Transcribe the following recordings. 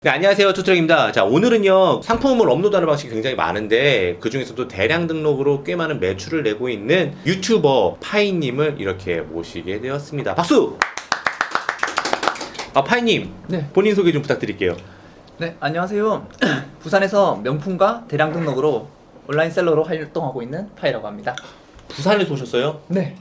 네, 안녕하세요. 투트랙입니다. 자, 오늘은요, 상품을 업로드하는 방식이 굉장히 많은데, 그 중에서도 대량 등록으로 꽤 많은 매출을 내고 있는 유튜버 파이님을 이렇게 모시게 되었습니다. 박수! 파이님. 네. 본인 소개 좀 부탁드릴게요. 네, 안녕하세요. 부산에서 명품과 대량 등록으로 온라인 셀러로 활동하고 있는 파이라고 합니다. 부산에서 오셨어요? 네.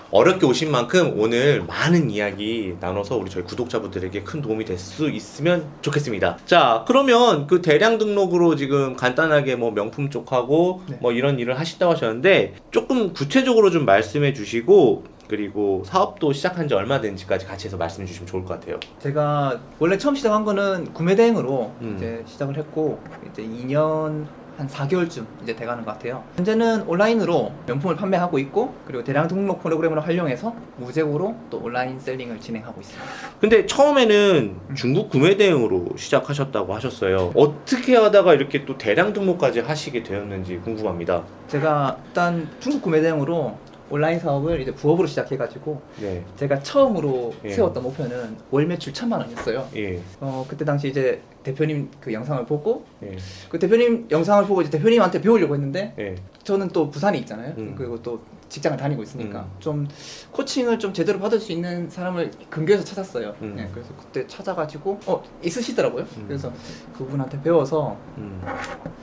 어렵게 오신 만큼 오늘 많은 이야기 나눠서 저희 구독자분들에게 큰 도움이 될 수 있으면 좋겠습니다. 자, 그러면 그 대량 등록으로 지금 간단하게 뭐 명품 쪽하고 네. 뭐 이런 일을 하신다고 하셨는데 조금 구체적으로 좀 말씀해 주시고 그리고 사업도 시작한 지 얼마 된지까지 같이 해서 말씀해 주시면 좋을 것 같아요. 제가 원래 처음 시작한 거는 구매 대행으로 음. 이제 시작을 했고 이제 2년 한 4개월쯤 이제 돼가는 것 같아요. 현재는 온라인으로 명품을 판매하고 있고 그리고 대량 등록 프로그램을 활용해서 무제고로 또 온라인 셀링을 진행하고 있습니다. 근데 처음에는 중국 구매 대행으로 시작하셨다고 하셨어요. 어떻게 하다가 이렇게 또 대량 등록까지 하시게 되었는지 궁금합니다. 제가 일단 중국 구매 대행으로 온라인 사업을 이제 부업으로 시작해가지고 네. 제가 처음으로 예. 세웠던 목표는 월 매출 1,000만 원이었어요. 예. 그때 당시 이제 대표님 그 영상을 보고 예. 그 대표님 영상을 보고 이제 대표님한테 배우려고 했는데 예. 저는 또 부산에 있잖아요. 음. 그리고 또 직장을 다니고 있으니까 좀 코칭을 좀 제대로 받을 수 있는 사람을 근교에서 찾았어요. 네, 그래서 그때 찾아가지고 있으시더라고요. 그래서 그분한테 배워서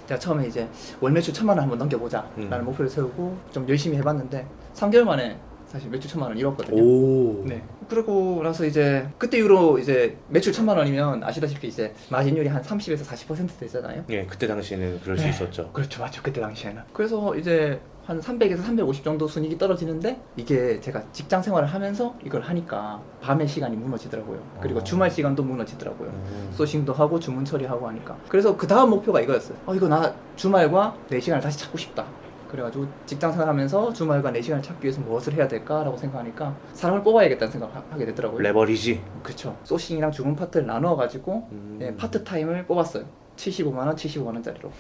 제가 처음에 이제 월 매출 1,000만 원 한번 넘겨보자 라는 목표를 세우고 좀 열심히 해봤는데 3개월 만에 사실 매출 1,000만 원 이뤘거든요. 오. 네. 그러고 나서 이제 그때 이후로 이제 매출 1,000만 원이면 아시다시피 이제 마진율이 한 30에서 40% 되잖아요. 예, 그때 당시에는 그럴 수 네. 있었죠. 그렇죠, 맞죠. 그때 당시에는. 그래서 이제 한 300에서 350 정도 순이익이 떨어지는데 이게 제가 직장 생활을 하면서 이걸 하니까 밤의 시간이 무너지더라고요. 그리고 주말 시간도 무너지더라고요. 소싱도 하고 주문 처리하고 하니까. 그래서 그 다음 목표가 이거였어요. 이거 나 주말과 4시간을 다시 찾고 싶다. 그래가지고 직장 생활하면서 주말과 4시간을 찾기 위해서 무엇을 해야 될까라고 생각하니까 사람을 뽑아야겠다는 생각을 하게 되더라고요. 레버리지. 그렇죠. 소싱이랑 주문 파트를 나누어가지고 예, 파트타임을 뽑았어요. 75만 원, 75만 원짜리로.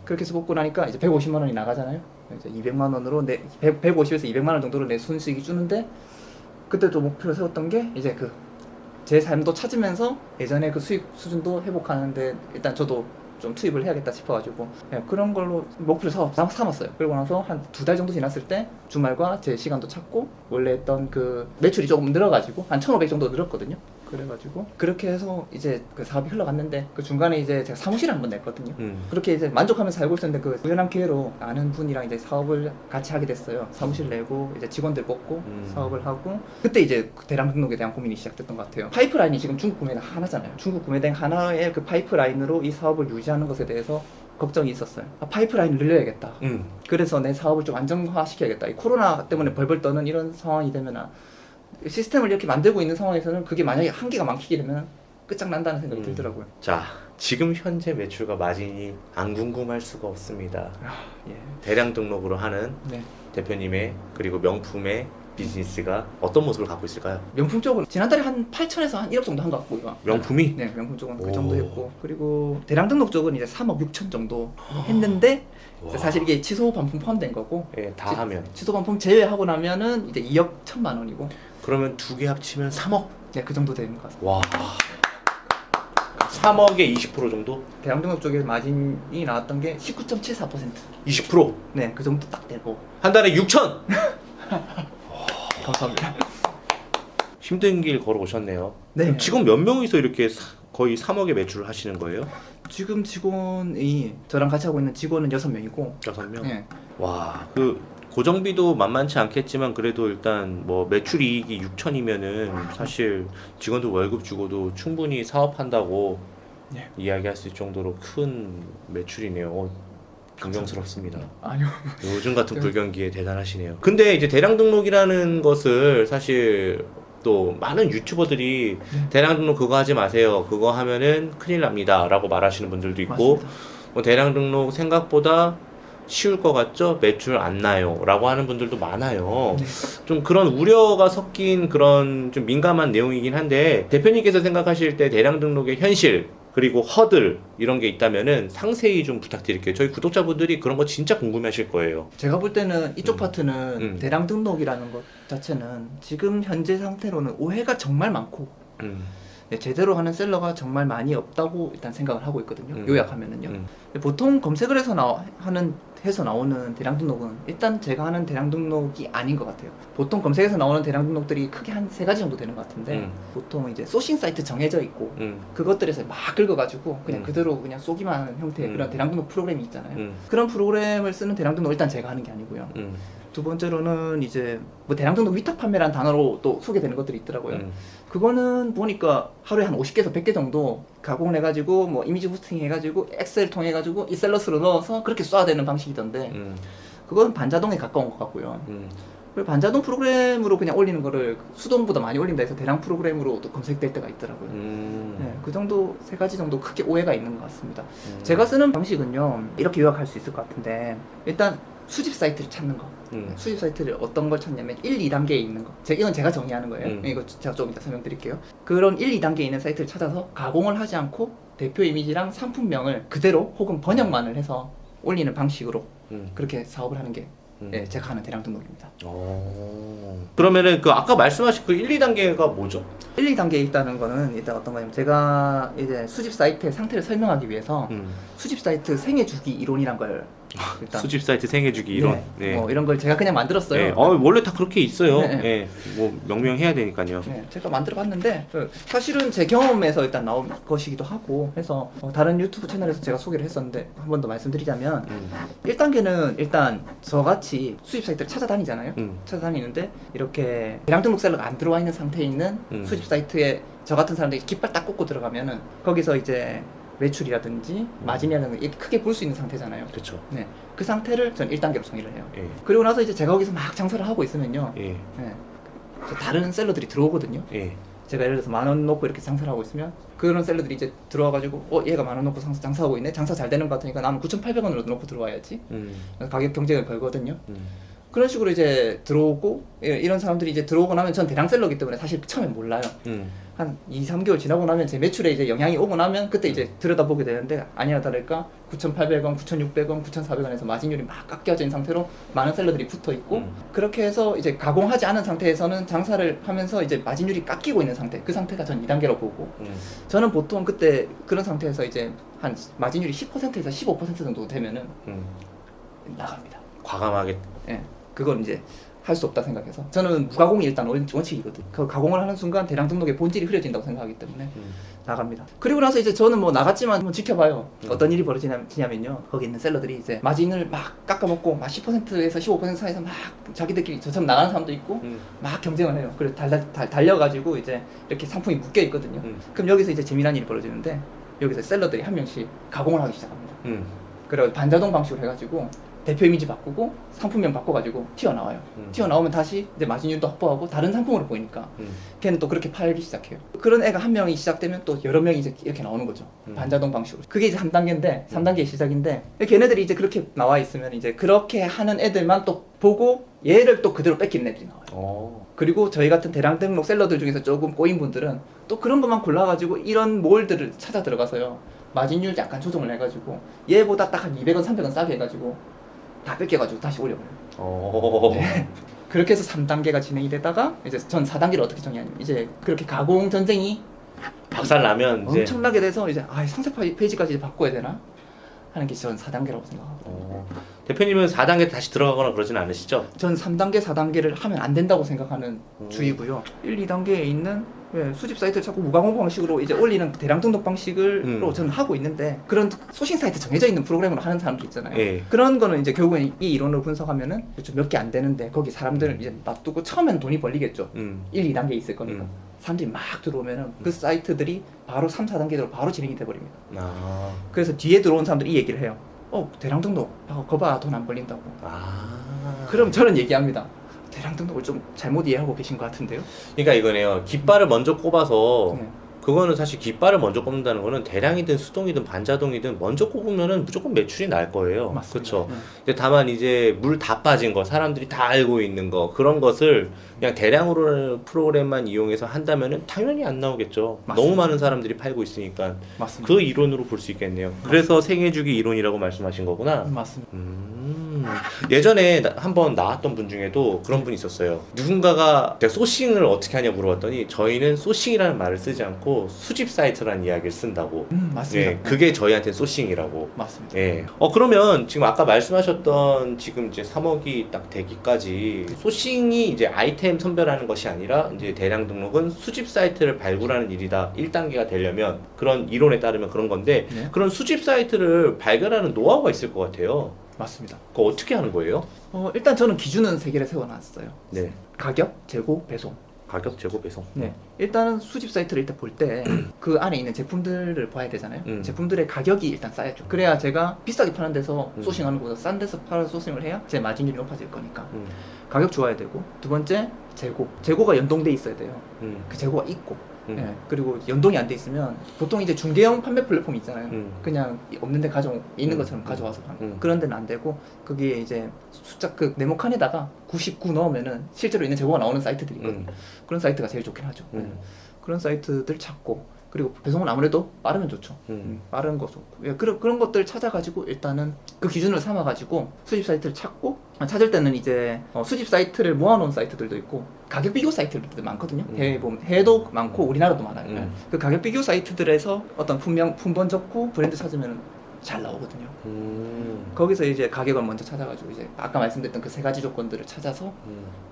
그렇게 해서 뽑고 나니까 이제 150만 원이 나가잖아요. 이제 200만 원으로 150에서 200만 원 정도로 내 순수익이 주는데 그때도 목표를 세웠던 게 이제 그 제 삶도 찾으면서 예전에 그 수익 수준도 회복하는데 일단 저도 좀 투입을 해야겠다 싶어가지고 예, 그런 걸로 목표를 삼았어요. 그리고 나서 한 2달 정도 지났을 때 주말과 제 시간도 찾고 원래 했던 그 매출이 조금 늘어가지고 한 1,500 정도 늘었거든요. 그래가지고 그렇게 해서 이제 그 사업이 흘러갔는데 그 중간에 이제 제가 사무실을 한번 냈거든요. 그렇게 이제 만족하면서 살고 있었는데 그 우연한 기회로 아는 분이랑 이제 사업을 같이 하게 됐어요. 사무실 내고 이제 직원들 뽑고 사업을 하고 그때 이제 그 대량 등록에 대한 고민이 시작됐던 것 같아요. 파이프라인이 지금 중국 구매대행 하나잖아요. 중국 구매대행 하나의 그 파이프라인으로 이 사업을 유지하는 것에 대해서 걱정이 있었어요. 파이프라인을 늘려야겠다. 그래서 내 사업을 좀 안정화시켜야겠다. 이 코로나 때문에 벌벌 떠는 이런 상황이 되면 시스템을 이렇게 만들고 있는 상황에서는 그게 만약에 한계가 막히게 되면 끝장난다는 생각이 들더라고요. 자, 지금 현재 매출과 마진이 안 궁금할 수가 없습니다. 예. 대량 등록으로 하는 네. 대표님의 그리고 명품의 비즈니스가 어떤 모습을 갖고 있을까요? 명품 쪽은 지난달에 한 8천에서 한 1억 정도 한 것 같고요. 명품이? 네, 명품 쪽은 오. 그 정도 했고 그리고 대량 등록 쪽은 이제 3억 6천 정도 했는데 와. 사실 이게 취소 반품 포함된 거고 예, 다 하면 취소 반품 제외하고 나면은 이제 2억 1천만 원이고 그러면 두 개 합치면 3억. 네, 그 정도 되는 것 같습니다. 와. 3억에 20% 정도? 대량 등록 쪽에 마진이 나왔던 게 19.74%. 20%. 네, 그 정도 딱 되고. 한 달에 6천. 감사합니다. 힘든 길 걸어오셨네요. 네. 그럼 직원 몇 명이서 이렇게 거의 3억의 매출을 하시는 거예요? 지금 직원이 저랑 같이 하고 있는 직원은 6명이고 6명? 네. 와, 그 고정비도 만만치 않겠지만 그래도 일단 뭐 매출 이익이 6천이면은 사실 직원들 월급 주고도 충분히 사업한다고 네. 이야기할 수 있을 정도로 큰 매출이네요. 존경스럽습니다. 아니요. 요즘 같은 불경기에 대단하시네요. 근데 이제 대량 등록이라는 것을 사실 또 많은 유튜버들이 대량 등록 그거 하지 마세요. 그거 하면은 큰일 납니다. 라고 말하시는 분들도 있고 맞습니다. 뭐 대량 등록 생각보다 쉬울 것 같죠? 매출 안 나요. 라고 하는 분들도 많아요. 네. 좀 그런 우려가 섞인 그런 좀 민감한 내용이긴 한데 대표님께서 생각하실 때 대량 등록의 현실 그리고 허들 이런 게 있다면은 상세히 좀 부탁드릴게요. 저희 구독자분들이 그런 거 진짜 궁금해하실 거예요. 제가 볼 때는 이쪽 파트는 음. 대량 등록이라는 것 자체는 지금 현재 상태로는 오해가 정말 많고 제대로 하는 셀러가 정말 많이 없다고 일단 생각을 하고 있거든요. 요약하면은요. 음. 보통 검색을 해서 나오는 대량 등록은 일단 제가 하는 대량 등록이 아닌 것 같아요. 보통 검색에서 나오는 대량 등록들이 크게 한 3가지 정도 되는 것 같은데 보통 이제 소싱 사이트 정해져 있고 그것들에서 막 긁어가지고 그냥 그대로 그냥 쏘기만 하는 형태의 그런 대량 등록 프로그램이 있잖아요. 그런 프로그램을 쓰는 대량 등록 일단 제가 하는 게 아니고요. 두 번째로는 이제 뭐 대량 등록 위탁 판매라는 단어로 또 소개되는 것들이 있더라고요. 그거는 보니까 하루에 한 50개에서 100개 정도 가공을 해가지고 뭐 이미지 호스팅 해가지고 엑셀 통해가지고 이셀러스로 넣어서 그렇게 쏴야 되는 방식이던데 그건 반자동에 가까운 것 같고요. 그리고 반자동 프로그램으로 그냥 올리는 거를 수동보다 많이 올린다 해서 대량 프로그램으로 또 검색될 때가 있더라고요. 네, 그 정도 3가지 정도 크게 오해가 있는 것 같습니다. 제가 쓰는 방식은요 이렇게 요약할 수 있을 것 같은데 일단 수집 사이트를 찾는 거. 수집 사이트를 어떤 걸 찾냐면 1, 2단계에 있는 거. 이건 제가 정의하는 거예요. 이거 제가 좀 이따 설명드릴게요. 그런 1, 2단계에 있는 사이트를 찾아서 가공을 하지 않고 대표 이미지랑 상품명을 그대로 혹은 번역만을 해서 올리는 방식으로 그렇게 사업을 하는 게 예, 제가 하는 대량 등록입니다. 그러면은 그 아까 말씀하신 그 1, 2단계가 뭐죠? 1, 2단계에 있다는 거는 일단 어떤 거냐면 제가 이제 수집 사이트의 상태를 설명하기 위해서 수집 사이트 생애 주기 이론이란 걸 일단 수집 사이트 생애주기 이론. 네. 뭐 이런 걸 제가 그냥 만들었어요. 네. 원래 다 그렇게 있어요. 네. 네. 뭐 명명해야 되니까요. 네, 제가 만들어봤는데 사실은 제 경험에서 일단 나온 것이기도 하고 해서 다른 유튜브 채널에서 제가 소개를 했었는데 한 번 더 말씀드리자면 1단계는 일단 저같이 수집 사이트를 찾아다니잖아요. 찾아다니는데 이렇게 대량 등록 셀러가 안 들어와 있는 상태에 있는 수집 사이트에 저 같은 사람들이 깃발 딱 꽂고 들어가면은 거기서 이제 매출이라든지 마진이라든지 이렇게 크게 볼 수 있는 상태잖아요. 그렇죠. 네, 그 상태를 전 1단계로 정의를 해요. 예. 그리고 나서 이제 제가 거기서 막 장사를 하고 있으면요. 예. 네, 다른 셀러들이 들어오거든요. 예. 제가 예를 들어서 10,000원 놓고 이렇게 장사를 하고 있으면 그런 셀러들이 이제 들어와가지고 얘가 10,000원 놓고 장사하고 있네. 장사 잘 되는 것 같으니까 나는 9,800원으로 놓고 들어와야지. 그래서 가격 경쟁을 걸거든요. 그런 식으로 이제 들어오고 이런 사람들이 이제 들어오고 나면 전 대량 셀러기 때문에 사실 처음에 몰라요. 한 2, 3개월 지나고 나면 제 매출에 이제 영향이 오고 나면 그때 이제 들여다보게 되는데 아니나 다를까 9,800원, 9,600원, 9,400원에서 마진율이 막 깎여진 상태로 많은 셀러들이 붙어 있고 그렇게 해서 이제 가공하지 않은 상태에서는 장사를 하면서 이제 마진율이 깎이고 있는 상태, 그 상태가 전 2단계로 보고 저는 보통 그때 그런 상태에서 이제 한 마진율이 10%에서 15% 정도 되면은 나갑니다. 과감하게. 예, 그건 이제 할 수 없다 생각해서 저는 무가공이 일단 원칙이거든. 그 가공을 하는 순간 대량 등록의 본질이 흐려진다고 생각하기 때문에 나갑니다. 그리고 나서 이제 저는 뭐 나갔지만 한번 지켜봐요. 어떤 일이 벌어지냐면요. 거기 있는 셀러들이 이제 마진을 막 깎아먹고 막 10%에서 15% 사이에서 막 자기들끼리 저처럼 나가는 사람도 있고 막 경쟁을 해요. 그래서 달려가지고 이제 이렇게 상품이 묶여 있거든요. 그럼 여기서 이제 재미난 일이 벌어지는데 여기서 셀러들이 한 명씩 가공을 하기 시작합니다. 그리고 반자동 방식으로 해가지고 대표 이미지 바꾸고 상품명 바꿔가지고 튀어나와요. 튀어나오면 다시 이제 마진율도 확보하고 다른 상품으로 보이니까 걔는 또 그렇게 팔기 시작해요. 그런 애가 한 명이 시작되면 또 여러 명이 이제 이렇게 나오는 거죠. 반자동 방식으로. 그게 이제 3단계인데 3단계의 시작인데 걔네들이 이제 그렇게 나와 있으면 이제 그렇게 하는 애들만 또 보고 얘를 또 그대로 뺏기는 애들이 나와요. 그리고 저희 같은 대량 등록 셀러들 중에서 조금 꼬인 분들은 또 그런 것만 골라가지고 이런 몰들을 찾아 들어가서요. 마진율 약간 조정을 해가지고 얘보다 딱 한 200원, 300원 싸게 해가지고 다 뺏겨가지고 다시 올려버려요. 네. 그렇게 해서 3단계가 진행이 되다가 이제 전 4단계를 어떻게 정의하냐면 이제 그렇게 가공 전쟁이 박살나면 이제 엄청나게 돼서 이제 상세 페이지까지 이제 바꿔야 되나 하는 게 전 4단계라고 생각하거든요. 대표님은 4단계 다시 들어가거나 그러진 않으시죠? 전 3단계, 4단계를 하면 안 된다고 생각하는 주의고요. 1, 2단계에 있는 수집 사이트를 자꾸 무가공 방식으로 이제 올리는 대량 등록 방식으로 저는 하고 있는데 그런 소싱 사이트 정해져 있는 프로그램으로 하는 사람들 있잖아요. 예. 그런 거는 이제 결국엔 이 이론으로 분석하면은 좀 몇 개 안 되는데 거기 사람들을 이제 놔두고 처음엔 돈이 벌리겠죠. 1, 2단계 있을 거니까. 사람들이 막 들어오면은 그 사이트들이 바로 3, 4단계로 바로 진행이 돼버립니다. 그래서 뒤에 들어온 사람들이 이 얘기를 해요. 대량 등록 거봐 돈 안 벌린다고. 그럼 저는 얘기합니다. 대량 등록을 좀 잘못 이해하고 계신 것 같은데요? 그러니까 이거네요. 깃발을 먼저 꼽아서 네. 그거는 사실 깃발을 먼저 꼽는다는 거는 대량이든 수동이든 반자동이든 먼저 꼽으면은 무조건 매출이 날 거예요. 맞습니다. 그렇죠. 네. 근데 다만 이제 물 다 빠진 거, 사람들이 다 알고 있는 거 그런 것을 그냥 대량으로 프로그램만 이용해서 한다면은 당연히 안 나오겠죠. 맞습니다. 너무 많은 사람들이 팔고 있으니까. 맞습니다. 그 이론으로 볼 수 있겠네요. 그래서 생애주기 이론이라고 말씀하신 거구나. 맞습니다. 예전에 한번 나왔던 분 중에도 그런 분이 있었어요. 누군가가 제가 소싱을 어떻게 하냐 물어봤더니 저희는 소싱이라는 말을 쓰지 않고 수집 사이트라는 이야기를 쓴다고. 맞습니다. 예, 그게 저희한테 소싱이라고. 맞습니다. 예. 그러면 지금 아까 말씀하셨던 지금 이제 3억이 딱 되기까지 소싱이 이제 아이템 선별하는 것이 아니라 이제 대량 등록은 수집 사이트를 발굴하는 일이다. 1단계가 되려면 그런 이론에 따르면 그런 건데 네. 그런 수집 사이트를 발견하는 노하우가 있을 것 같아요. 맞습니다. 그거 어떻게 하는 거예요? 일단 저는 기준은 3개를 세워놨어요. 네. 가격, 재고, 배송. 가격, 재고, 배송. 네. 일단은 수집 사이트를 일단 볼 때 그 안에 있는 제품들을 봐야 되잖아요. 제품들의 가격이 일단 싸야죠. 그래야 제가 비싸게 파는 데서 소싱하는 것보다 싼 데서 팔아 소싱을 해야 제 마진율이 높아질 거니까. 가격 좋아야 되고, 두 번째 재고. 재고가 연동돼 있어야 돼요. 그 재고가 있고. 예, 그리고 연동이 안 돼 있으면 보통 이제 중개형 판매 플랫폼 있잖아요. 그냥 없는데 있는 것처럼 가져와서 파는 그런 데는 안 되고, 거기에 이제 숫자 그 네모칸에다가 99 넣으면은 실제로 있는 재고가 나오는 사이트들이 있거든요. 그런 사이트가 제일 좋긴 하죠. 그런 사이트들 찾고, 그리고 배송은 아무래도 빠르면 좋죠. 빠른 거 좋고. 예, 그런 것들 찾아가지고 일단은 그 기준을 삼아가지고 수집 사이트를 찾고, 찾을 때는 이제 수집 사이트를 모아놓은 사이트들도 있고 가격 비교 사이트들도 많거든요. 해외 보면 해외도 많고 우리나라도 많아요. 그 가격 비교 사이트들에서 어떤 품번 좋고 브랜드 찾으면 잘 나오거든요. 거기서 이제 가격을 먼저 찾아가지고 이제 아까 말씀드렸던 그 3가지 조건들을 찾아서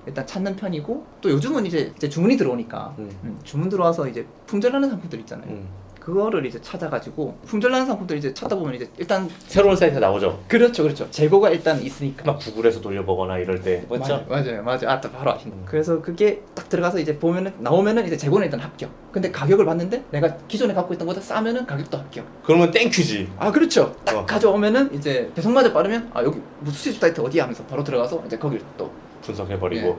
일단 찾는 편이고, 또 요즘은 이제 주문이 들어오니까 주문 들어와서 이제 품절나는 상품들 있잖아요. 그거를 이제 찾아가지고 품절나는 상품들 이제 찾다 보면 이제 일단 새로운 사이트 나오죠. 그렇죠. 재고가 일단 있으니까. 막 구글에서 돌려보거나 이럴 때. 맞죠? 맞아요. 바로 아시네. 그래서 그게 딱 들어가서 이제 보면은 나오면은 이제 재고는 일단 합격. 근데 가격을 봤는데 내가 기존에 갖고 있던 거보다 싸면은 가격도 합격. 그러면 땡큐지. 그렇죠. 딱 가져오면은 이제 배송마저 빠르면 여기 무슨 수집 사이트 어디야 하면서 바로 들어가서 이제 거기를 또 분석해버리고.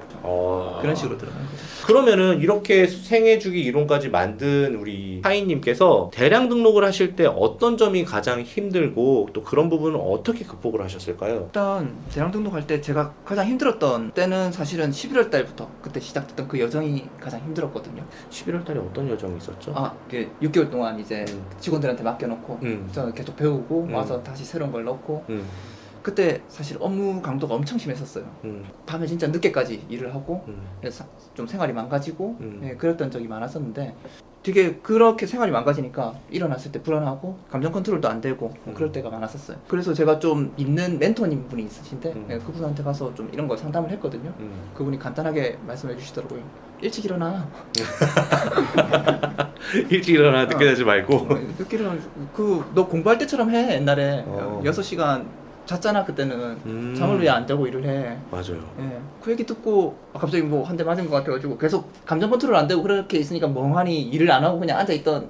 그런 식으로 들어가는 거죠. 그러면은 이렇게 생애주기 이론까지 만든 우리 하인님께서 대량 등록을 하실 때 어떤 점이 가장 힘들고 또 그런 부분은 어떻게 극복을 하셨을까요? 일단 대량 등록할 때 제가 가장 힘들었던 때는 사실은 11월 달부터 그때 시작됐던 그 여정이 가장 힘들었거든요. 11월 달에 어떤 여정이 있었죠? 6개월 동안 이제 직원들한테 맡겨놓고 저는 계속 배우고 와서 다시 새로운 걸 넣고 그때 사실 업무 강도가 엄청 심했었어요. 밤에 진짜 늦게까지 일을 하고 그래서 좀 생활이 망가지고 그랬던 적이 많았었는데, 되게 그렇게 생활이 망가지니까 일어났을 때 불안하고 감정 컨트롤도 안 되고 그럴 때가 많았었어요. 그래서 제가 좀 있는 멘토님 분이 있으신데 그분한테 가서 좀 이런 걸 상담을 했거든요. 그분이 간단하게 말씀해 주시더라고요. 일찍 일어나. 일찍 일어나 늦게 자지 말고. 늦게 일어나. 너 공부할 때처럼 해. 옛날에 6시간 잤잖아 그때는. 잠을 왜 안 자고 일을 해. 맞아요. 그 얘기 듣고 갑자기 뭐 한 대 맞은 것 같아가지고 계속 감정 컨트롤 안 되고 그렇게 있으니까 멍하니 일을 안 하고 그냥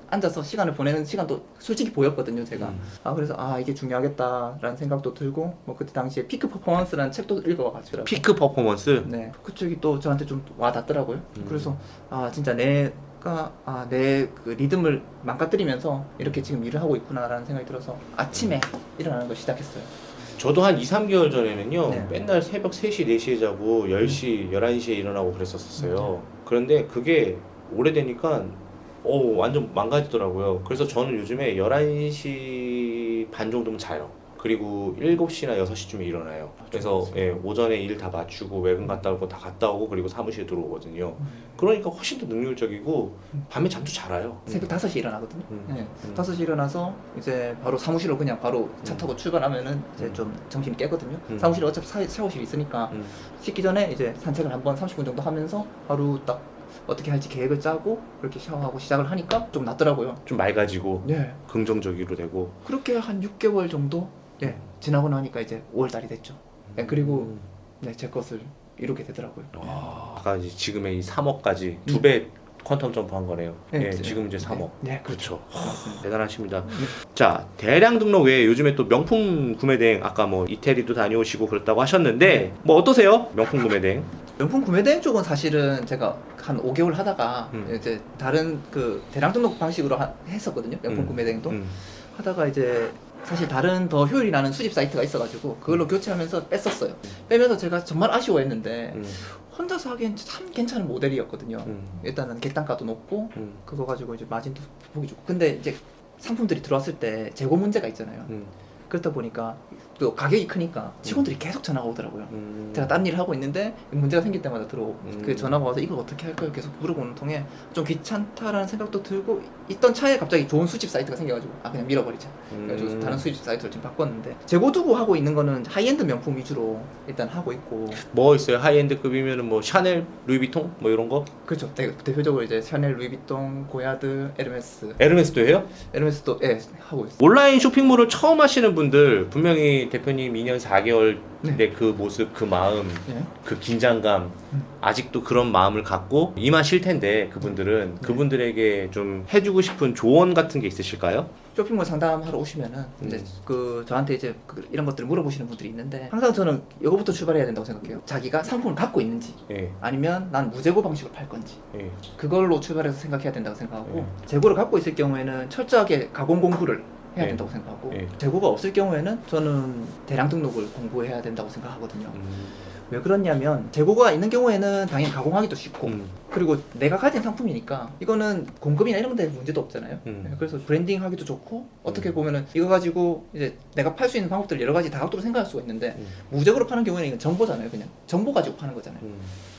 앉아서 시간을 보내는 시간도 솔직히 보였거든요 제가. 그래서 이게 중요하겠다라는 생각도 들고, 뭐 그때 당시에 피크 퍼포먼스라는 책도 읽어가지고. 피크 퍼포먼스? 네, 그 책이 또 저한테 좀 와닿더라고요. 그래서 진짜 내 그 리듬을 망가뜨리면서 이렇게 지금 일을 하고 있구나라는 생각이 들어서 아침에 일어나는 걸 시작했어요. 저도 한 2, 3개월 전에는요 네. 맨날 새벽 3시, 4시에 자고 10시, 11시에 일어나고 그랬었어요. 그런데 그게 오래되니까 완전 망가지더라고요. 그래서 저는 요즘에 11시 반 정도면 자요. 그리고 7시나 6시쯤에 일어나요. 그래서 오전에 일 다 마치고 외근 갔다 오고 다 갔다 오고 그리고 사무실에 들어오거든요. 그러니까 훨씬 더 능률적이고 밤에 잠도 잘 와요. 새벽 5시에 일어나거든요. 5시에 일어나서 이제 바로 사무실로 그냥 바로 차 타고 출발하면은 이제 좀 정신이 깨거든요. 사무실에 어차피 샤워실이 있으니까 씻기 전에 이제 산책을 한번 30분 정도 하면서 하루 딱 어떻게 할지 계획을 짜고 그렇게 샤워하고 시작을 하니까 좀 낫더라고요. 좀 맑아지고 긍정적으로 되고. 그렇게 한 6개월 정도 지나고 나니까 이제 5월달이 됐죠. 그리고 제 것을 이루게 되더라고요. 아까 이제 지금의 이 3억까지 2배 퀀텀 점프한 거네요. 지금 이제 3억. 그렇죠. 맞습니다. 대단하십니다. 자, 대량 등록 외에 요즘에 또 명품 구매 대행, 아까 뭐 이태리도 다녀오시고 그랬다고 하셨는데 뭐 어떠세요? 명품 구매 대행? 명품 구매 대행 쪽은 사실은 제가 한 5개월 하다가 이제 다른 그 대량 등록 방식으로 했었거든요. 명품 구매 대행도 하다가 이제 사실 다른 더 효율이 나는 수집 사이트가 있어가지고 그걸로 교체하면서 뺐었어요. 빼면서 제가 정말 아쉬워했는데 혼자서 하기엔 참 괜찮은 모델이었거든요. 일단은 객단가도 높고 그거 가지고 이제 마진도 보기 좋고. 근데 이제 상품들이 들어왔을 때 재고 문제가 있잖아요. 그렇다 보니까 또 가격이 크니까 직원들이 계속 전화가 오더라고요. 제가 딴 일을 하고 있는데 문제가 생길 때마다 그 전화가 와서 이걸 어떻게 할까요? 계속 물어보는 통에 좀 귀찮다라는 생각도 들고 있던 차에 갑자기 좋은 수집 사이트가 생겨가지고 그냥 밀어버리자. 그래가지고 다른 수집 사이트를 지금 바꿨는데 재고 두고 하고 있는 거는 하이엔드 명품 위주로 일단 하고 있고. 뭐 있어요? 하이엔드급이면은 뭐 샤넬, 루이비통 뭐 이런 거? 그렇죠. 대표적으로 이제 샤넬, 루이비통, 고야드, 에르메스. 에르메스도 해요? 에르메스도 하고 있어요. 온라인 쇼핑몰을 처음 하시는 분들 분명히 대표님 2년 4개월의 네. 그 모습, 그 마음, 네. 그 긴장감 아직도 그런 마음을 갖고 임하실 텐데 그분들은 네. 그분들에게 좀 해주고 싶은 조언 같은 게 있으실까요? 쇼핑몰 상담하러 오시면은 이제 저한테 이제 이런 것들을 물어보시는 분들이 있는데 항상 저는 이거부터 출발해야 된다고 생각해요. 자기가 상품을 갖고 있는지 예, 아니면 난 무재고 방식으로 팔 건지 예, 그걸로 출발해서 생각해야 된다고 생각하고 재고를 갖고 있을 경우에는 철저하게 가공 공부를 해야 예. 된다고 생각하고 예. 재고가 없을 경우에는 저는 대량 등록을 공부해야 된다고 생각하거든요. 왜 그러냐면 재고가 있는 경우에는 당연히 가공하기도 쉽고 그리고 내가 가진 상품이니까 이거는 공급이나 이런 데 문제도 없잖아요. 그래서 브랜딩 하기도 좋고 어떻게 보면은 이거 가지고 이제 내가 팔 수 있는 방법들 여러 가지 다각도로 생각할 수가 있는데 무적으로 파는 경우에는 이건 정보잖아요. 그냥 정보 가지고 파는 거잖아요.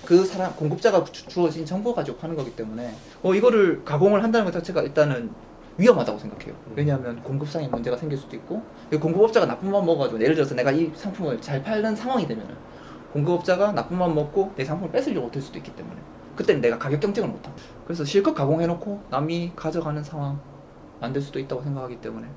그 사람 공급자가 주어진 정보 가지고 파는 거기 때문에 이거를 가공을 한다는 것 자체가 일단은 위험하다고 생각해요. 왜냐하면 공급상의 문제가 생길 수도 있고 공급업자가 나쁜 맘 먹어가지고 예를 들어서 내가 이 상품을 잘 팔는 상황이 되면은 공급업자가 나쁜 맘 먹고 내 상품을 뺏으려고 들 수도 있기 때문에 그때는 내가 가격 경쟁을 못하고 그래서 실컷 가공해놓고 남이 가져가는 상황 만들 수도 있다고 생각하기 때문에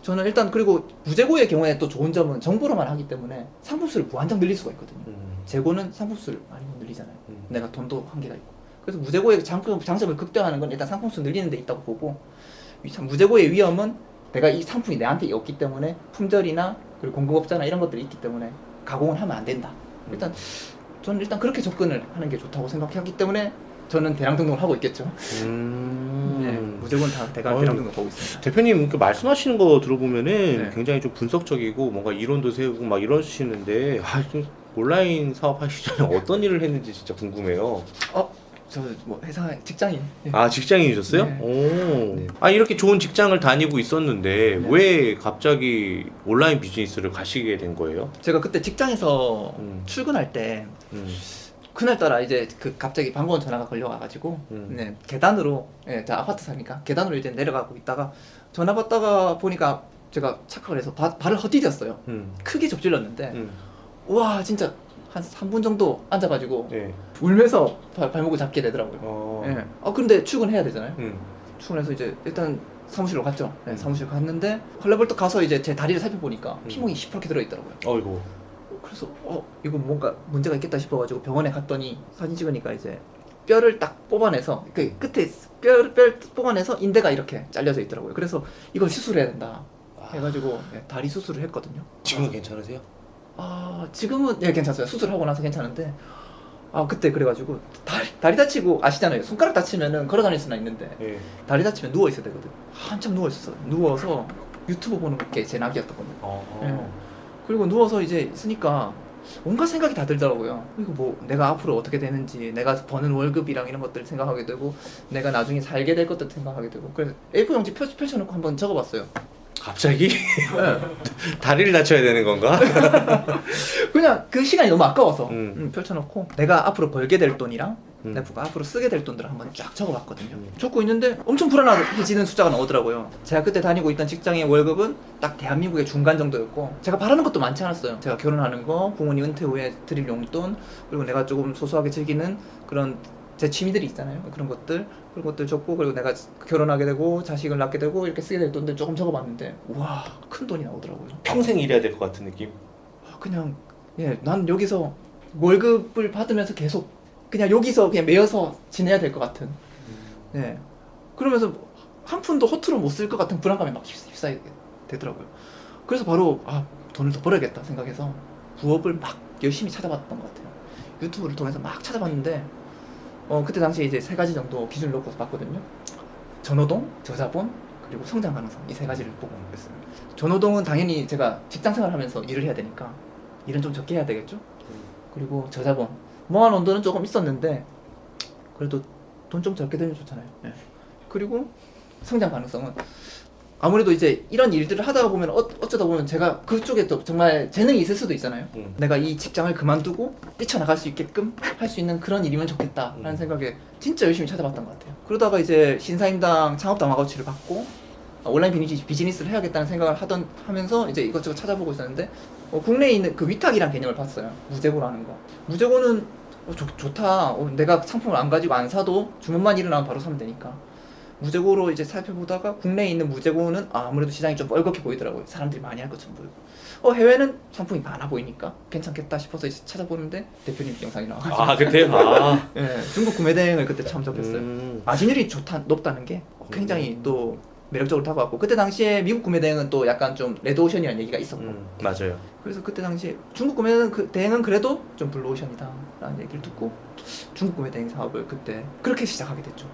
저는 일단 그리고 무재고의 경우에 또 좋은 점은 정보로만 하기 때문에 상품 수를 무한정 늘릴 수가 있거든요. 재고는 상품 수를 많이 못 늘리잖아요. 내가 돈도 한계가 있고 그래서 무재고의 장점을 극대화하는 건 일단 상품 수 늘리는 데 있다고 보고 무재고의 위험은 내가 이 상품이 내한테 없기 때문에 품절이나 그리고 공급업자나 이런 것들이 있기 때문에 가공을 하면 안 된다. 저는 일단 그렇게 접근을 하는 게 좋다고 생각하기 때문에 저는 대량 등록을 하고 있겠죠. 네, 무조건 다 대량 등록 하고 있습니다. 대표님 그 말씀하시는 거 들어보면은 네. 굉장히 좀 분석적이고 뭔가 이론도 세우고 막 이러시는데 좀 온라인 사업 하시기 전에 어떤 일을 했는지 진짜 궁금해요. 저 뭐 회사 직장인. 네. 아, 직장인이셨어요? 네. 오. 네. 이렇게 좋은 직장을 다니고 있었는데 네. 왜 갑자기 온라인 비즈니스를 가시게 된 거예요? 제가 그때 직장에서 출근할 때 그날따라 이제 갑자기 방문 전화가 걸려와가지고 네, 계단으로 제가 아파트 사니까 계단으로 이제 내려가고 있다가 전화 받다가 보니까 제가 착각을 해서 발을 헛디뎠어요. 크게 접질렀는데 와 진짜 한 3분 정도 앉아가지고 네. 울면서 발목을 잡게 되더라고요. 예. 근데 출근해야 되잖아요. 출근해서 이제 일단 사무실로 갔죠. 네, 사무실 갔는데 헐레벌떡 가서 이제 제 다리를 살펴보니까 피멍이 시퍼렇게 들어있더라고요. 어이구. 그래서 이거 뭔가 문제가 있겠다 싶어가지고 병원에 갔더니 사진 찍으니까 이제 뼈를 딱 뽑아내서 그 끝에 뼈를 뽑아내서 인대가 이렇게 잘려져 있더라고요. 그래서 이걸 수술해야 된다 해가지고 다리 수술을 했거든요. 지금은 괜찮으세요? 지금은 괜찮아요. 수술하고 나서 괜찮은데 그때 그래가지고 다리 다치고 아시잖아요. 손가락 다치면은 걸어다닐 수는 있는데 네. 다리 다치면 누워 있어야 되거든. 한참 누워 있었어. 누워서 유튜브 보는 게 제 낙이었거든요. 그리고 누워서 이제 있으니까 온갖 생각이 다 들더라고요. 이거 뭐 내가 앞으로 어떻게 되는지, 내가 버는 월급이랑 이런 것들 생각하게 되고, 내가 나중에 살게 될 것들 생각하게 되고. 그래서 A4 용지 펼쳐놓고 한번 적어봤어요. 갑자기? 다리를 다쳐야 되는 건가? 그냥 그 시간이 너무 아까워서 펼쳐놓고 내가 앞으로 벌게 될 돈이랑 내가 앞으로 쓰게 될 돈들을 한번 쫙 적어봤거든요. 적고 있는데 엄청 불안해지는 숫자가 나오더라고요. 제가 그때 다니고 있던 직장의 월급은 딱 대한민국의 중간 정도였고 제가 바라는 것도 많지 않았어요. 제가 결혼하는 거, 부모님 은퇴 후에 드릴 용돈, 그리고 내가 조금 소소하게 즐기는 그런 제 취미들이 있잖아요. 그런 것들 적고, 그리고 내가 결혼하게 되고 자식을 낳게 되고 이렇게 쓰게 될 돈들 조금 적어봤는데 우와 큰 돈이 나오더라고요. 평생 일해야 될 것 같은 느낌? 그냥 난 여기서 월급을 받으면서 계속 그냥 여기서 그냥 매여서 지내야 될 것 같은. 그러면서 한 푼도 허투루 못 쓸 것 같은 불안감에 막 휩싸이게 되더라고요. 그래서 바로 돈을 더 벌어야겠다 생각해서 부업을 막 열심히 찾아봤던 것 같아요. 유튜브를 통해서 막 찾아봤는데 그때 당시에 이제 3가지 정도 기준을 놓고서 봤거든요. 전노동, 저자본, 그리고 성장 가능성, 이 3가지를 보고 있어요. 전노동은 당연히 제가 직장생활 하면서 일을 해야 되니까 일은 좀 적게 해야 되겠죠. 그리고 저자본, 모아놓은 돈은 조금 있었는데 그래도 돈 좀 적게 되면 좋잖아요. 그리고 성장 가능성은 아무래도 이제 이런 일들을 하다가 보면 어쩌다 보면 제가 그쪽에 또 정말 재능이 있을 수도 있잖아요. 내가 이 직장을 그만두고 뛰쳐나갈 수 있게끔 할 수 있는 그런 일이면 좋겠다라는 생각에 진짜 열심히 찾아봤던 것 같아요. 그러다가 이제 신사임당 창업다마고치를 받고 온라인 비즈니스를 해야겠다는 생각을 하면서 이제 이것저것 찾아보고 있었는데 국내에 있는 그 위탁이라는 개념을 봤어요. 무재고라는 거. 무재고는 좋다. 내가 상품을 안 가지고 안 사도 주문만 일어나면 바로 사면 되니까. 무재고로 이제 살펴보다가 국내에 있는 무재고는 아무래도 시장이 좀 뻘겋게 보이더라고요. 사람들이 많이 할 것처럼 보이고 해외는 상품이 많아 보이니까 괜찮겠다 싶어서 이제 찾아보는데 대표님 영상이 나와가지고 아 그때 네, 중국 구매 대행을 그때 처음 접했어요. 마진율이 높다는 게 굉장히 또 매력적으로 다가왔고 그때 당시에 미국 구매 대행은 또 약간 좀 레드오션이라는 얘기가 있었고 맞아요. 그래서 그때 당시에 중국 구매 대행은 그래도 좀 블루오션이다 라는 얘기를 듣고 중국 구매 대행 사업을 그때 그렇게 시작하게 됐죠.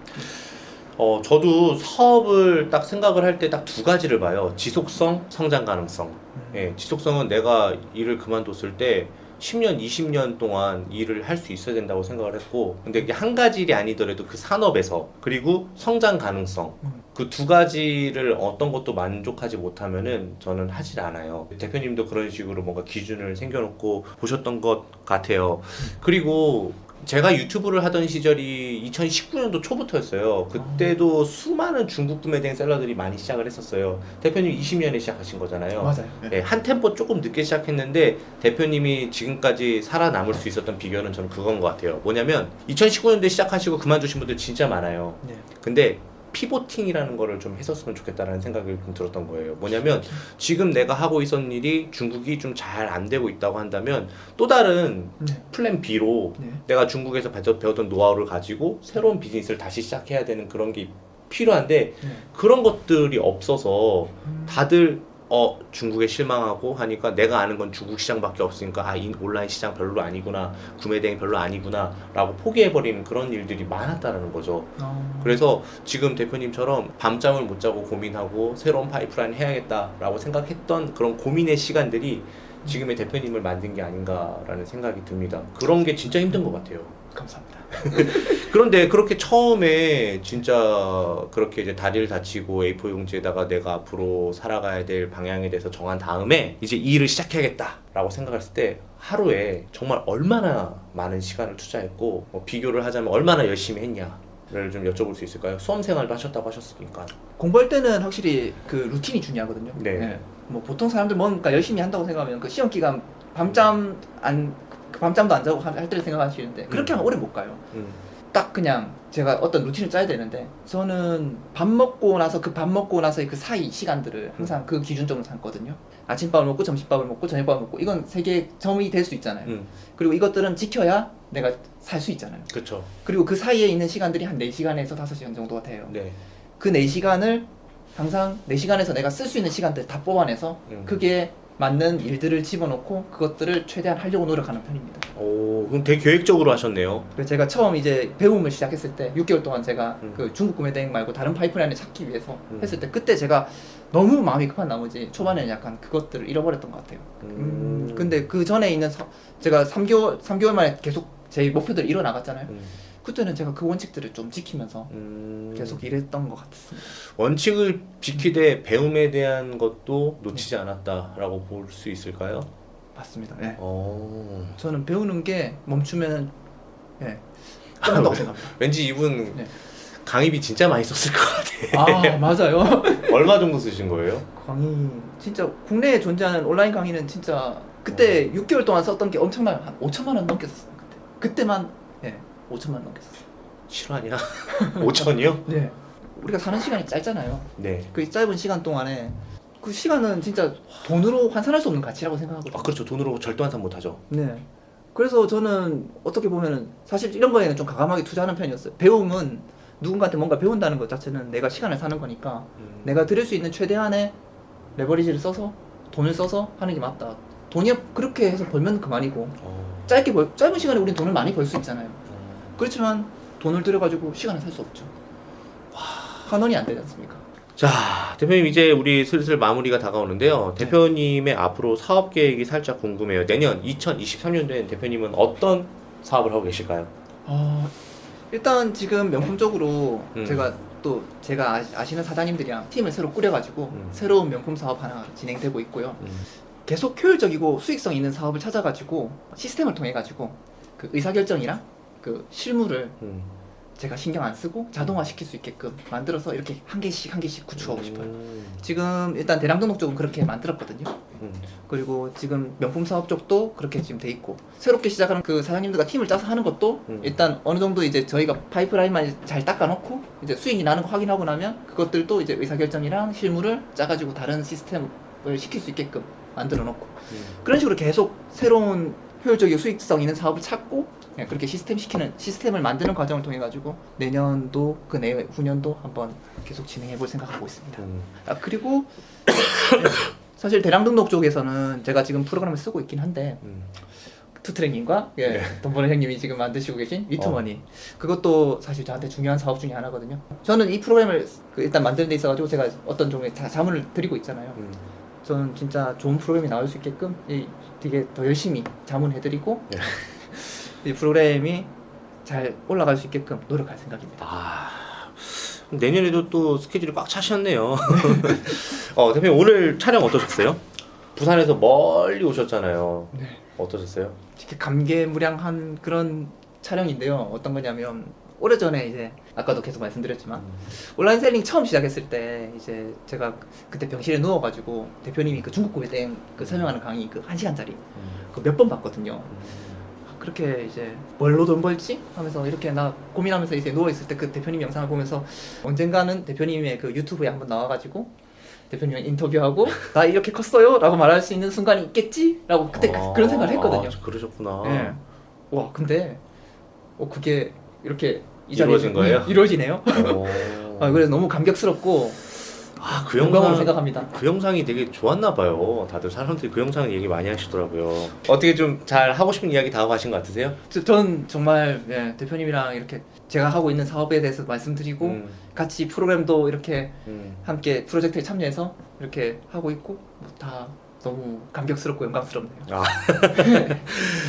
저도 사업을 딱 생각을 할 때 딱 두 가지를 봐요. 지속성, 성장 가능성. 예, 지속성은 내가 일을 그만뒀을 때 10년, 20년 동안 일을 할 수 있어야 된다고 생각을 했고, 근데 이게 한 가지 일이 아니더라도 그 산업에서, 그리고 성장 가능성. 그 두 가지를 어떤 것도 만족하지 못하면은 저는 하질 않아요. 대표님도 그런 식으로 뭔가 기준을 생겨놓고 보셨던 것 같아요. 그리고 제가 유튜브를 하던 시절이 2019년도 초부터였어요. 그때도 수많은 중국 구매 대행 셀러들이 많이 시작을 했었어요. 대표님 20년에 시작하신 거잖아요. 맞아요. 네, 한 템포 조금 늦게 시작했는데 대표님이 지금까지 살아남을 수 있었던 비결은 저는 그건 것 같아요. 뭐냐면 2019년도에 시작하시고 그만두신 분들 진짜 많아요. 네. 근데 피보팅이라는 거를 좀 했었으면 좋겠다라는 생각이 좀 들었던 거예요. 뭐냐면 지금 내가 하고 있었던 일이 중국이 좀 잘 안 되고 있다고 한다면 또 다른 플랜 B로 내가 중국에서 배웠던 노하우를 가지고 새로운 비즈니스를 다시 시작해야 되는 그런 게 필요한데 그런 것들이 없어서 다들 중국에 실망하고 하니까 내가 아는 건 중국 시장밖에 없으니까 이 온라인 시장 별로 아니구나, 구매 대행 별로 아니구나 라고 포기해버리는 그런 일들이 많았다는 거죠. 그래서 지금 대표님처럼 밤잠을 못 자고 고민하고 새로운 파이프라인 해야겠다라고 생각했던 그런 고민의 시간들이 지금의 대표님을 만든 게 아닌가라는 생각이 듭니다. 그런 게 진짜 힘든 것 같아요. 감사합니다. 그런데 그렇게 처음에 진짜 그렇게 이제 다리를 다치고 A4 용지에다가 내가 앞으로 살아가야 될 방향에 대해서 정한 다음에 이제 이 일을 시작해야겠다라고 생각했을 때 하루에 정말 얼마나 많은 시간을 투자했고 비교를 하자면 얼마나 열심히 했냐를 좀 여쭤볼 수 있을까요? 수험생활도 하셨다고 하셨으니까. 공부할 때는 확실히 그 루틴이 중요하거든요. 네. 뭐 보통 사람들 뭔가 열심히 한다고 생각하면 그 시험 기간 밤잠도 안 자고 할 때를 생각하시는데 그렇게 하면 오래 못 가요. 딱 그냥 제가 어떤 루틴을 짜야 되는데 저는 밥 먹고 나서 그 사이 시간들을 항상 그 기준점으로 삼거든요. 아침밥을 먹고 점심밥을 먹고 저녁밥을 먹고 이건 세 개의 점이 될 수 있잖아요. 그리고 이것들은 지켜야 내가 살 수 있잖아요. 그렇죠. 그리고 그 사이에 있는 시간들이 한 4시간에서 5시간 정도가 돼요. 네. 그 4시간을 항상 4시간에서 내가 쓸 수 있는 시간들 다 뽑아내서 그게 맞는 일들을 집어넣고 그것들을 최대한 하려고 노력하는 편입니다. 오, 그럼 되게 계획적으로 하셨네요. 그래서 제가 처음 이제 배움을 시작했을 때 6개월 동안 제가 그 중국 구매 대행 말고 다른 파이프라인을 찾기 위해서 했을 때 그때 제가 너무 마음이 급한 나머지 초반에는 약간 그것들을 잃어버렸던 것 같아요. 근데 그 전에 있는 제가 3개월 만에 계속 제 목표들을 이뤄나갔잖아요. 그때는 제가 그 원칙들을 좀 지키면서 계속 일했던 것 같습니다. 원칙을 지키되 배움에 대한 것도 놓치지 않았다라고 볼 수 있을까요? 맞습니다. 네. 오. 저는 배우는 게 멈추면 끝난다고 생각합니다. 왠지 이분 네. 강의비 진짜 많이 썼을 것 같아요. 아 맞아요. 얼마 정도 쓰신 거예요? 강의 진짜 국내에 존재하는 온라인 강의는 진짜 그때 6개월 동안 썼던 게 엄청나요. 한 5천만 원 넘게 썼어요. 그때만 5천만 원 넘게 썼어요. 실화냐? 5천이요? 네. 우리가 사는 시간이 짧잖아요. 네. 그 짧은 시간 동안에 그 시간은 진짜 돈으로 환산할 수 없는 가치라고 생각하거든요. 아 그렇죠. 돈으로 절대 환산 못하죠. 네. 그래서 저는 어떻게 보면은 사실 이런 거에는 좀 과감하게 투자하는 편이었어요. 배움은 누군가한테 뭔가 배운다는 것 자체는 내가 시간을 사는 거니까 내가 드릴 수 있는 최대한의 레버리지를 써서 돈을 써서 하는 게 맞다. 돈이 그렇게 해서 벌면 그만이고 짧은 시간에 우린 돈을 많이 벌 수 있잖아요. 그렇지만 돈을 들여가지고 시간을 살 수 없죠. 환원이 안 되지 않습니까? 자, 대표님 이제 우리 슬슬 마무리가 다가오는데요. 대표님의 앞으로 사업 계획이 살짝 궁금해요. 내년 2023년도엔 대표님은 어떤 사업을 하고 계실까요? 일단 지금 명품적으로 제가 또 제가 아시는 사장님들이랑 팀을 새로 꾸려가지고 새로운 명품 사업 하나 진행되고 있고요. 계속 효율적이고 수익성 있는 사업을 찾아가지고 시스템을 통해 가지고 그 의사결정이랑 그 실무를 제가 신경 안 쓰고 자동화 시킬 수 있게끔 만들어서 이렇게 한 개씩 구축하고 싶어요. 지금 일단 대량 등록 쪽은 그렇게 만들었거든요. 그리고 지금 명품 사업 쪽도 그렇게 지금 돼 있고, 새롭게 시작하는 그 사장님들과 팀을 짜서 하는 것도 일단 어느 정도 이제 저희가 파이프라인만 잘 닦아놓고 이제 수익이 나는 거 확인하고 나면 그것들도 이제 의사결정이랑 실무를 짜가지고 다른 시스템을 시킬 수 있게끔 만들어 놓고 그런 식으로 계속 새로운 효율적이고 수익성 있는 사업을 찾고 그렇게 시스템을 만드는 과정을 통해 가지고 내년도 그 내후년도 한번 계속 진행해 볼 생각하고 있습니다. 그리고 사실 대량 등록 쪽에서는 제가 지금 프로그램을 쓰고 있긴 한데 투트랙님과 돈 버는 형님이 지금 만드시고 계신 위트머니 그것도 사실 저한테 중요한 사업 중에 하나거든요. 저는 이 프로그램을 일단 만드는 데 있어가지고 제가 어떤 종류의 자문을 드리고 있잖아요. 저는 진짜 좋은 프로그램이 나올 수 있게끔 되게 더 열심히 자문해드리고 이 프로그램이 잘 올라갈 수 있게끔 노력할 생각입니다. 내년에도 또 스케줄이 꽉 차셨네요. 대표님 오늘 촬영 어떠셨어요? 부산에서 멀리 오셨잖아요. 네. 어떠셨어요? 되게 감개무량한 그런 촬영인데요. 어떤 거냐면 오래전에 이제 아까도 계속 말씀드렸지만 온라인 셀링 처음 시작했을 때 이제 제가 그때 병실에 누워가지고 대표님이 그 중국 고객 그 설명하는 강의 그 1시간짜리 그 몇 번 봤거든요. 그렇게 이제 뭘로 돈 벌지? 하면서 이렇게 나 고민하면서 이제 누워있을 때 그 대표님 영상을 보면서 언젠가는 대표님의 그 유튜브에 한번 나와가지고 대표님이랑 인터뷰하고 나 이렇게 컸어요? 라고 말할 수 있는 순간이 있겠지? 라고 그때 그런 생각을 했거든요. 그러셨구나. 네. 와 근데 그게 이렇게 이 자리에 이루어진 거예요? 이루어지네요. 그래서 너무 감격스럽고 그 영광으로 영상 생각합니다. 그 영상이 되게 좋았나 봐요. 다들 사람들이 그 영상 얘기 많이 하시더라고요. 어떻게 좀 잘 하고 싶은 이야기 다 하고 가신 것 같으세요? 전 정말 대표님이랑 이렇게 제가 하고 있는 사업에 대해서 말씀드리고 같이 프로그램도 이렇게 함께 프로젝트에 참여해서 이렇게 하고 있고 다 너무 감격스럽고 영광스럽네요.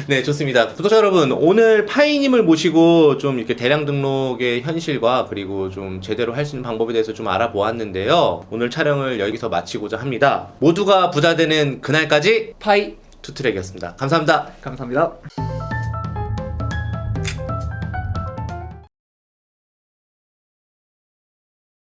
네, 좋습니다. 구독자 여러분, 오늘 파이님을 모시고 좀 이렇게 대량 등록의 현실과 그리고 좀 제대로 할 수 있는 방법에 대해서 좀 알아보았는데요. 오늘 촬영을 여기서 마치고자 합니다. 모두가 부자 되는 그날까지 파이 투트랙이었습니다. 감사합니다. 감사합니다.